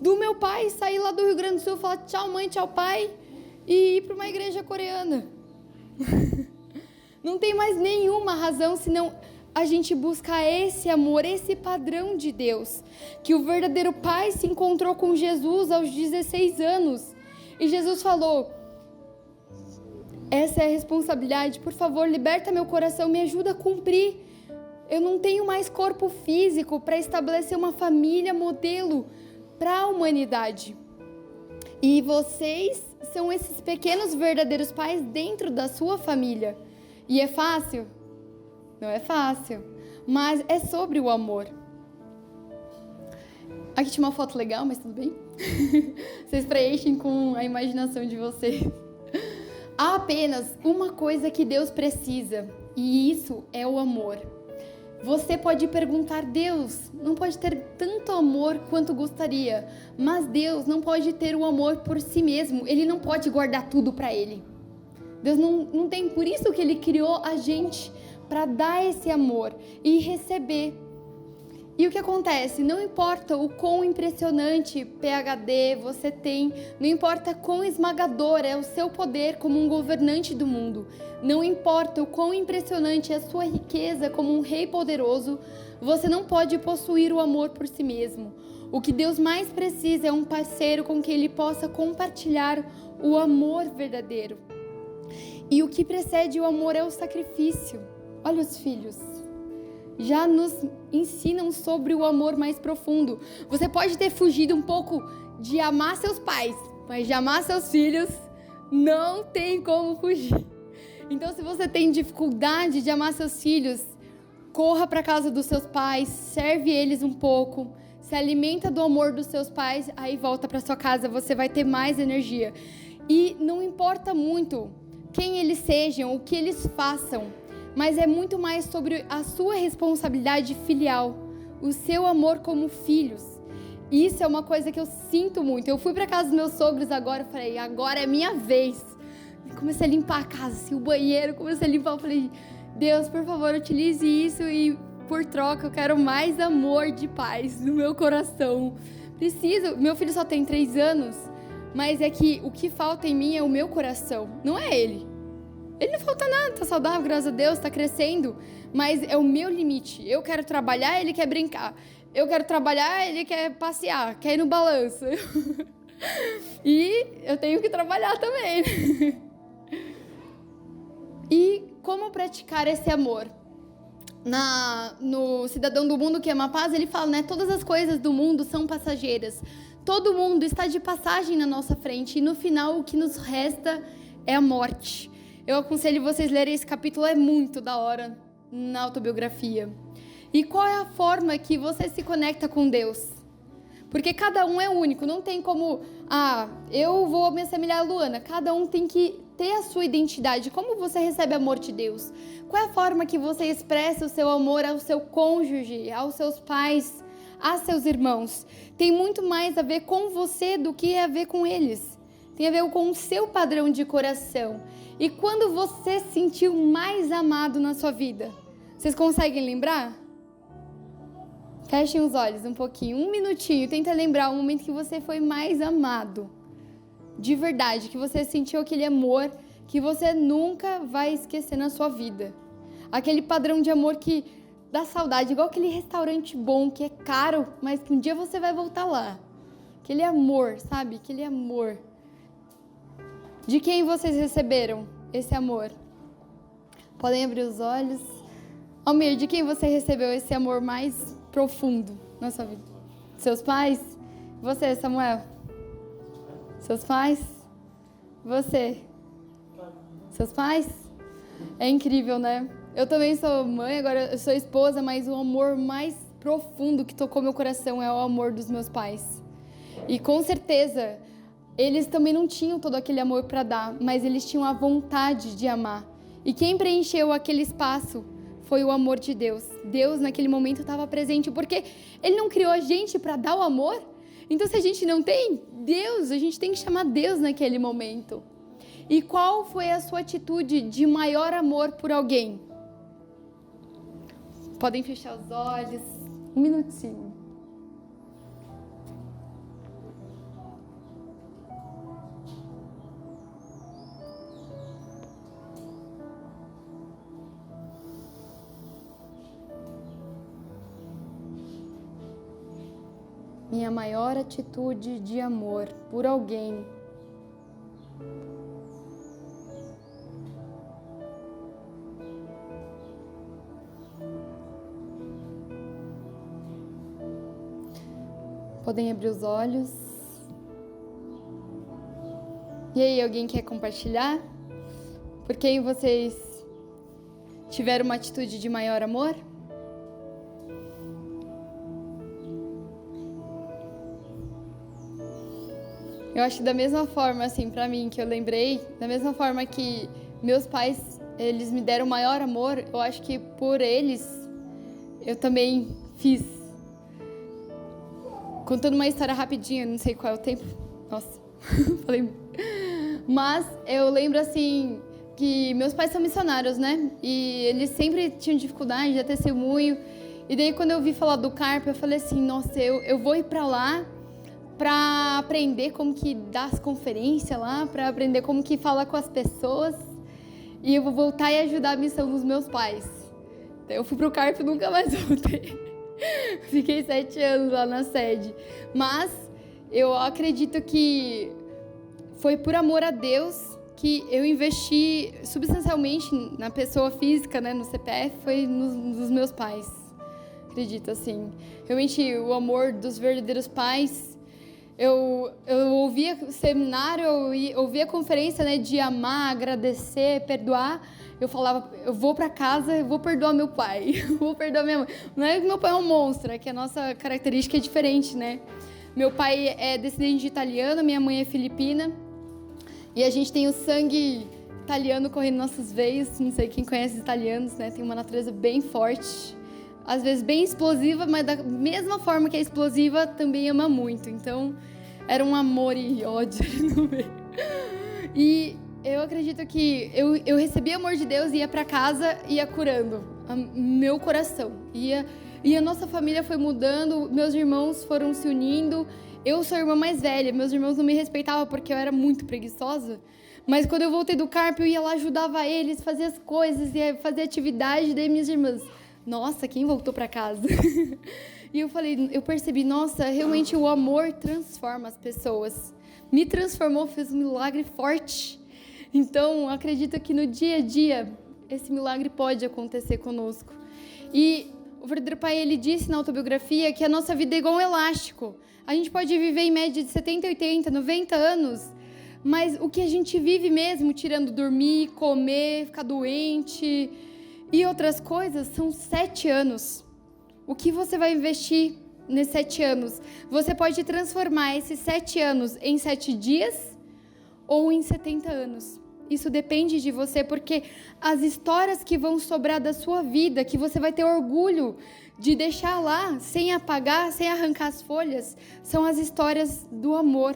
do meu pai sair lá do Rio Grande do Sul, falar tchau mãe, tchau pai e ir para uma igreja coreana. Não tem mais nenhuma razão senão a gente buscar esse amor, esse padrão de Deus. Que o verdadeiro pai se encontrou com Jesus aos 16 anos. E Jesus falou: essa é a responsabilidade, por favor, liberta meu coração, me ajuda a cumprir. Eu não tenho mais corpo físico para estabelecer uma família modelo para a humanidade. E vocês são esses pequenos verdadeiros pais dentro da sua família. E é fácil? Não é fácil, mas é sobre o amor. Aqui tinha uma foto legal, mas tudo bem. Vocês preenchem com a imaginação de vocês. Há apenas uma coisa que Deus precisa, e isso é o amor. Você pode perguntar, Deus não pode ter tanto amor quanto gostaria, mas Deus não pode ter o amor por si mesmo, Ele não pode guardar tudo para Ele. Deus não tem, por isso que Ele criou a gente, para dar esse amor e receber. E o que acontece? Não importa o quão impressionante PhD você tem, não importa quão esmagador é o seu poder como um governante do mundo, não importa o quão impressionante é a sua riqueza como um rei poderoso, você não pode possuir o amor por si mesmo. O que Deus mais precisa é um parceiro com quem Ele possa compartilhar o amor verdadeiro. E o que precede o amor é o sacrifício. Olha os filhos. Já nos ensinam sobre o amor mais profundo. Você pode ter fugido um pouco de amar seus pais, mas de amar seus filhos não tem como fugir. Então, se você tem dificuldade de amar seus filhos, corra para a casa dos seus pais, serve eles um pouco, se alimenta do amor dos seus pais, aí volta para sua casa, você vai ter mais energia. E não importa muito quem eles sejam, o que eles façam, mas é muito mais sobre a sua responsabilidade filial, o seu amor como filhos. Isso é uma coisa que eu sinto muito. Eu fui para casa dos meus sogros agora, eu falei, agora é minha vez. Comecei a limpar a casa, assim, o banheiro, comecei a limpar, eu falei, Deus, por favor, utilize isso e por troca eu quero mais amor de paz no meu coração. Preciso, meu filho só tem 3 anos, mas é que o que falta em mim é o meu coração, não é ele. Ele não falta nada, tá saudável, graças a Deus, tá crescendo, mas é o meu limite. Eu quero trabalhar, ele quer brincar. Eu quero trabalhar, ele quer passear, quer ir no balanço. E eu tenho que trabalhar também. E como praticar esse amor? No Cidadão do Mundo que ama a paz, ele fala, né? Todas as coisas do mundo são passageiras. Todo mundo está de passagem na nossa frente. E no final, o que nos resta é a morte. Eu aconselho vocês a lerem esse capítulo, é muito da hora na autobiografia. E qual é a forma que você se conecta com Deus? Porque cada um é único, não tem como, eu vou me assemelhar a Luana. Cada um tem que ter a sua identidade. Como você recebe amor de Deus? Qual é a forma que você expressa o seu amor ao seu cônjuge, aos seus pais, a seus irmãos? Tem muito mais a ver com você do que a ver com eles. Tem a ver com o seu padrão de coração. E quando você se sentiu mais amado na sua vida? Vocês conseguem lembrar? Fechem os olhos um pouquinho, 1 minutinho. Tenta lembrar o momento que você foi mais amado. De verdade, que você sentiu aquele amor que você nunca vai esquecer na sua vida. Aquele padrão de amor que dá saudade, igual aquele restaurante bom que é caro, mas que um dia você vai voltar lá. Aquele amor, sabe? Aquele amor. De quem vocês receberam esse amor? Podem abrir os olhos. Almir, de quem você recebeu esse amor mais profundo na sua vida? Seus pais? Você, Samuel? Seus pais? Você? Seus pais? É incrível, né? Eu também sou mãe, agora eu sou esposa, mas o amor mais profundo que tocou meu coração é o amor dos meus pais. E com certeza, eles também não tinham todo aquele amor para dar, mas eles tinham a vontade de amar. E quem preencheu aquele espaço foi o amor de Deus. Deus, naquele momento, estava presente, porque Ele não criou a gente para dar o amor. Então, se a gente não tem Deus, a gente tem que chamar Deus naquele momento. E qual foi a sua atitude de maior amor por alguém? Podem fechar os olhos. Um minutinho. Minha maior atitude de amor por alguém. Podem abrir os olhos. E aí, alguém quer compartilhar? Por quem vocês tiveram uma atitude de maior amor? Eu acho que da mesma forma, assim, pra mim, que eu lembrei, da mesma forma que meus pais, eles me deram maior amor, eu acho que por eles, eu também fiz. Contando uma história rapidinha, não sei qual é o tempo. Nossa, falei. Mas eu lembro, assim, que meus pais são missionários, né? E eles sempre tinham dificuldade de dar testemunho. E daí, quando eu ouvi falar do Carpe, eu falei assim, nossa, eu vou ir pra lá para aprender como que dá as conferências lá, para aprender como que fala com as pessoas. E eu vou voltar e ajudar a missão dos meus pais. Então, eu fui pro Carpe e nunca mais voltei. Fiquei 7 anos lá na sede. Mas eu acredito que foi por amor a Deus que eu investi substancialmente na pessoa física, né, no CPF, foi nos meus pais. Acredito, assim. Realmente, o amor dos verdadeiros pais. Eu ouvia o seminário, eu ouvia a conferência, né, de amar, agradecer, perdoar. Eu falava, eu vou pra casa, eu vou perdoar meu pai, eu vou perdoar minha mãe. Não é que meu pai é um monstro, é que a nossa característica é diferente, né? Meu pai é descendente de italiano, minha mãe é filipina. E a gente tem o sangue italiano correndo nas nossas veias. Não sei quem conhece os italianos, né? Tem uma natureza bem forte. Às vezes bem explosiva, mas da mesma forma que é explosiva, também ama muito. Então, era um amor e ódio no meio. E eu acredito que eu recebi amor de Deus, ia para casa, ia curando meu coração. E a nossa família foi mudando, meus irmãos foram se unindo. Eu sou a irmã mais velha, meus irmãos não me respeitavam porque eu era muito preguiçosa. Mas quando eu voltei do Carpe, eu ia lá, ajudava eles, fazia as coisas, ia fazer atividade, daí minhas irmãs... Nossa, quem voltou para casa? E eu percebi, nossa, realmente o amor transforma as pessoas. Me transformou, fez um milagre forte. Então, acredito que no dia a dia, esse milagre pode acontecer conosco. E o verdadeiro pai, ele disse na autobiografia que a nossa vida é igual um elástico. A gente pode viver em média de 70, 80, 90 anos, mas o que a gente vive mesmo, tirando dormir, comer, ficar doente... E outras coisas são 7 anos. O que você vai investir nesses 7 anos? Você pode transformar esses 7 anos em 7 dias ou em 70 anos. Isso depende de você, porque as histórias que vão sobrar da sua vida, que você vai ter orgulho de deixar lá, sem apagar, sem arrancar as folhas, são as histórias do amor.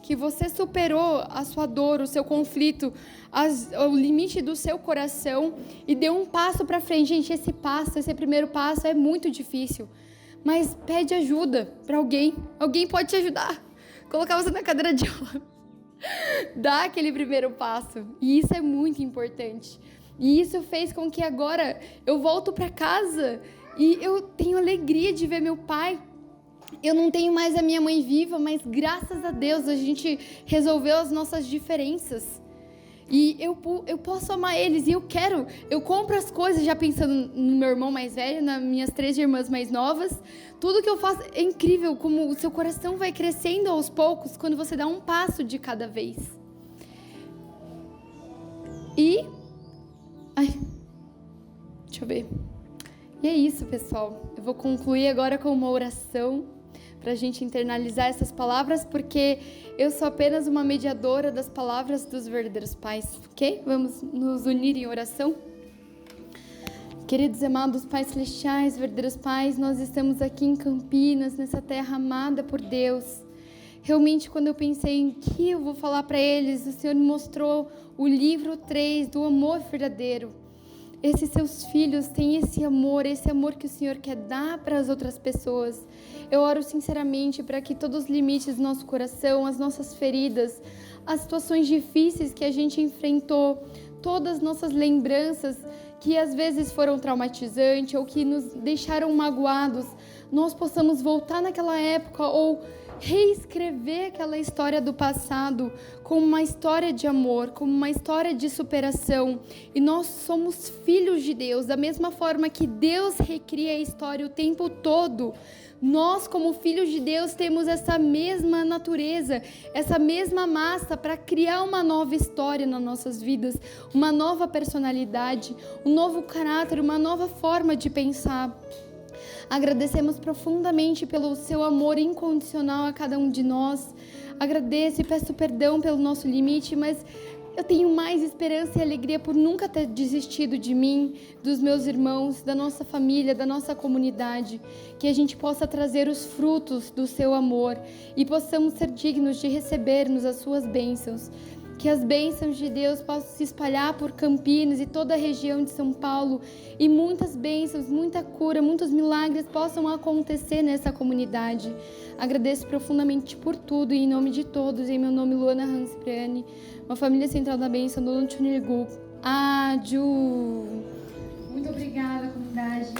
Que você superou a sua dor, o seu conflito, o limite do seu coração e deu um passo para frente. Gente, esse primeiro passo é muito difícil, mas pede ajuda para alguém. Alguém pode te ajudar. Colocar você na cadeira de rodas. Dá aquele primeiro passo. E isso é muito importante. E isso fez com que agora eu volto para casa E eu tenho alegria de ver meu pai. Eu não tenho mais a minha mãe viva, mas graças a Deus a gente resolveu as nossas diferenças. E eu posso amar eles e eu compro as coisas já pensando no meu irmão mais velho, nas minhas 3 irmãs mais novas. Tudo que eu faço é incrível como o seu coração vai crescendo aos poucos quando você dá um passo de cada vez. E... deixa eu ver. E é isso, pessoal. Eu vou concluir agora com uma oração para a gente internalizar essas palavras, porque eu sou apenas uma mediadora das palavras dos verdadeiros pais, ok? Vamos nos unir em oração? Queridos amados pais celestiais, verdadeiros pais, nós estamos aqui em Campinas, nessa terra amada por Deus. Realmente, quando eu pensei em que eu vou falar para eles, o Senhor me mostrou o livro 3 do amor verdadeiro. Esses seus filhos têm esse amor que o Senhor quer dar para as outras pessoas. Eu oro sinceramente para que todos os limites do nosso coração, as nossas feridas, as situações difíceis que a gente enfrentou, todas as nossas lembranças que às vezes foram traumatizantes ou que nos deixaram magoados, nós possamos voltar naquela época ou reescrever aquela história do passado como uma história de amor, como uma história de superação. E nós somos filhos de Deus, da mesma forma que Deus recria a história o tempo todo. Nós, como filhos de Deus, temos essa mesma natureza, essa mesma massa para criar uma nova história nas nossas vidas, uma nova personalidade, um novo caráter, uma nova forma de pensar. Agradecemos profundamente pelo seu amor incondicional a cada um de nós. Agradeço e peço perdão pelo nosso limite, mas eu tenho mais esperança e alegria por nunca ter desistido de mim, dos meus irmãos, da nossa família, da nossa comunidade. Que a gente possa trazer os frutos do seu amor e possamos ser dignos de recebermos as suas bênçãos. Que as bênçãos de Deus possam se espalhar por Campinas e toda a região de São Paulo. E muitas bênçãos, muita cura, muitos milagres possam acontecer nessa comunidade. Agradeço profundamente por tudo e em nome de todos. Em meu nome, Luana Hanspriani, uma família central da bênção do Tchunirgu. Aju! Muito obrigada, comunidade.